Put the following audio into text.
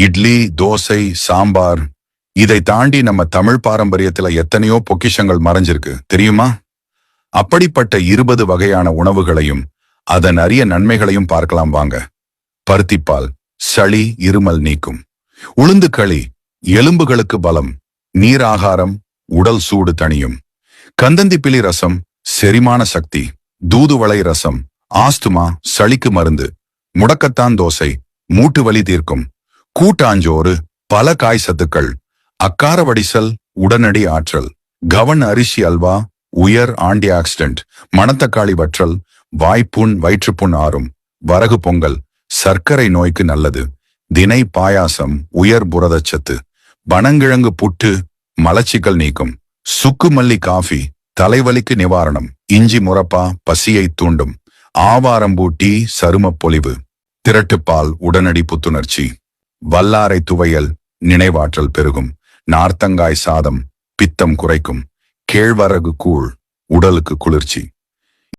இட்லி, தோசை, சாம்பார், இதை தாண்டி நம்ம தமிழ் பாரம்பரியத்துல எத்தனையோ பொக்கிஷங்கள் மறைஞ்சிருக்கு தெரியுமா? அப்படிப்பட்ட 20 வகையான உணவுகளையும் அதன் அரிய நன்மைகளையும் பார்க்கலாம் வாங்க. பருத்திப்பால் சளி இருமல் நீக்கும். உளுந்து களி எலும்புகளுக்கு பலம். நீர் ஆகாரம் உடல் சூடு தணியும். கந்தந்திப்பிலி ரசம் செரிமான சக்தி. தூதுவளை ரசம் ஆஸ்துமா சளிக்கு மருந்து. முடக்கத்தான் தோசை மூட்டு வலி தீர்க்கும். கூட்டாஞ்சோறு பல காய் சத்துக்கள். அக்கார வடிசல் உடனடி ஆற்றல். கவன் அரிசி அல்வா உயர் ஆன்டி ஆக்சிடென்ட். மணத்தக்காளி வற்றல் வாய்ப்புண் வயிற்றுப்புண் ஆறும். வரகு பொங்கல் சர்க்கரை நோய்க்கு நல்லது. தினை பாயாசம் உயர் புரதச்சத்து. பனங்கிழங்கு புட்டு மலச்சிக்கல் நீக்கும். சுக்குமல்லி காஃபி தலைவலிக்கு நிவாரணம். இஞ்சி முரப்பா பசியை தூண்டும். ஆவாரம்பூ டீ சரும பொலிவு. திரட்டுப்பால் உடனடி புத்துணர்ச்சி. வல்லாரை துவையல் நினைவாற்றல் பெருகும். நார்த்தங்காய் சாதம் பித்தம் குறைக்கும். கேழ்வரகு கூழ் உடலுக்கு குளிர்ச்சி.